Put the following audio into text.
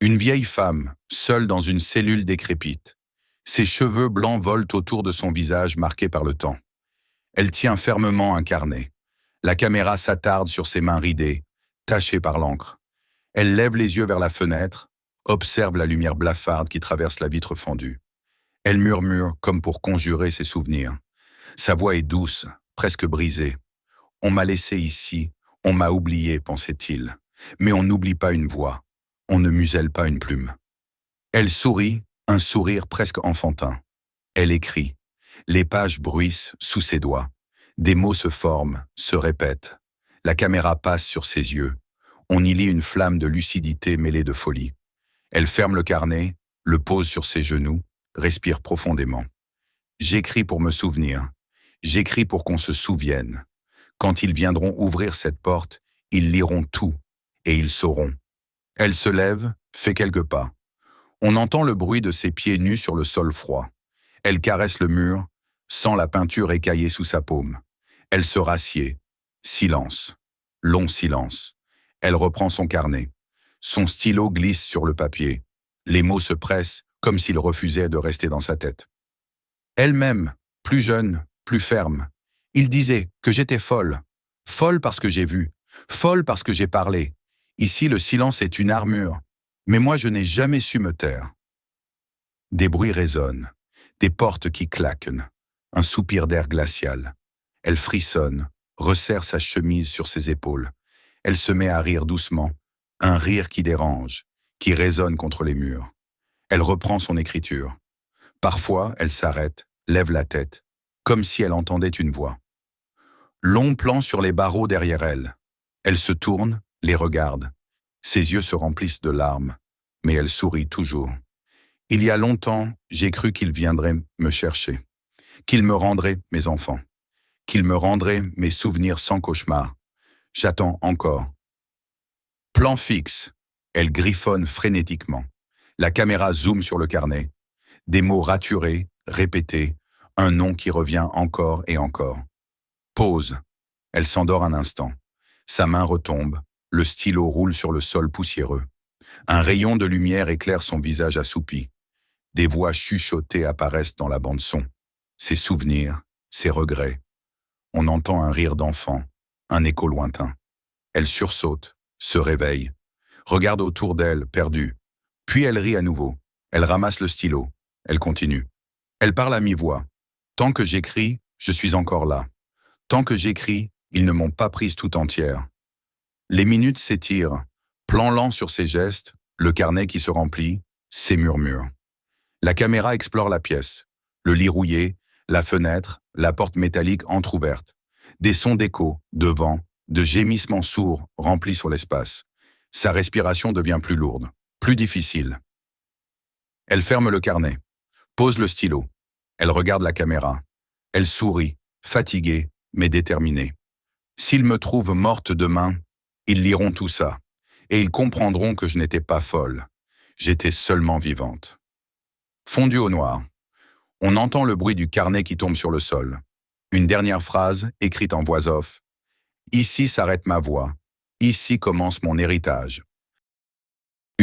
Une vieille femme, seule dans une cellule décrépite. Ses cheveux blancs volent autour de son visage marqué par le temps. Elle tient fermement un carnet. La caméra s'attarde sur ses mains ridées, tachées par l'encre. Elle lève les yeux vers la fenêtre, observe la lumière blafarde qui traverse la vitre fendue. Elle murmure comme pour conjurer ses souvenirs. Sa voix est douce, presque brisée. « On m'a laissé ici, on m'a oublié », pensait-il. Mais on n'oublie pas une voix, on ne muselle pas une plume. Elle sourit, un sourire presque enfantin. Elle écrit. Les pages bruissent sous ses doigts. Des mots se forment, se répètent. La caméra passe sur ses yeux. On y lit une flamme de lucidité mêlée de folie. Elle ferme le carnet, le pose sur ses genoux, respire profondément. J'écris pour me souvenir. J'écris pour qu'on se souvienne. Quand ils viendront ouvrir cette porte, ils liront tout, et ils sauront. Elle se lève, fait quelques pas. On entend le bruit de ses pieds nus sur le sol froid. Elle caresse le mur, sent la peinture écaillée sous sa paume. Elle se rassied. Silence. Long silence. Elle reprend son carnet. Son stylo glisse sur le papier. Les mots se pressent comme s'ils refusaient de rester dans sa tête. Elle-même, plus jeune, plus ferme. Il disait que j'étais folle. Folle parce que j'ai vu. Folle parce que j'ai parlé. Ici, le silence est une armure. Mais moi, je n'ai jamais su me taire. Des bruits résonnent. Des portes qui claquent. Un soupir d'air glacial. Elle frissonne, resserre sa chemise sur ses épaules. Elle se met à rire doucement. Un rire qui dérange, qui résonne contre les murs. Elle reprend son écriture. Parfois, elle s'arrête, lève la tête, comme si elle entendait une voix. Long plan sur les barreaux derrière elle. Elle se tourne, les regarde. Ses yeux se remplissent de larmes, mais elle sourit toujours. Il y a longtemps, j'ai cru qu'il viendrait me chercher, qu'il me rendrait mes enfants, qu'il me rendrait mes souvenirs sans cauchemar. J'attends encore. Plan fixe. Elle griffonne frénétiquement. La caméra zoome sur le carnet. Des mots raturés, répétés, un nom qui revient encore et encore. Pause. Elle s'endort un instant. Sa main retombe, le stylo roule sur le sol poussiéreux. Un rayon de lumière éclaire son visage assoupi. Des voix chuchotées apparaissent dans la bande-son. Ses souvenirs, ses regrets. On entend un rire d'enfant, un écho lointain. Elle sursaute, se réveille, regarde autour d'elle, perdue. Puis elle rit à nouveau. Elle ramasse le stylo. Elle continue. Elle parle à mi-voix. Tant que j'écris, je suis encore là. Tant que j'écris, ils ne m'ont pas prise tout entière. Les minutes s'étirent, plan lent sur ses gestes, le carnet qui se remplit, ses murmures. La caméra explore la pièce. Le lit rouillé, la fenêtre, la porte métallique entr'ouverte. Des sons d'écho, de vent, de gémissements sourds remplis sur l'espace. Sa respiration devient plus lourde, plus difficile. Elle ferme le carnet, pose le stylo. Elle regarde la caméra. Elle sourit, fatiguée, mais déterminée. S'ils me trouvent morte demain, ils liront tout ça, et ils comprendront que je n'étais pas folle. J'étais seulement vivante. Fondu au noir. On entend le bruit du carnet qui tombe sur le sol. Une dernière phrase, écrite en voix off. Ici s'arrête ma voix. Ici commence mon héritage.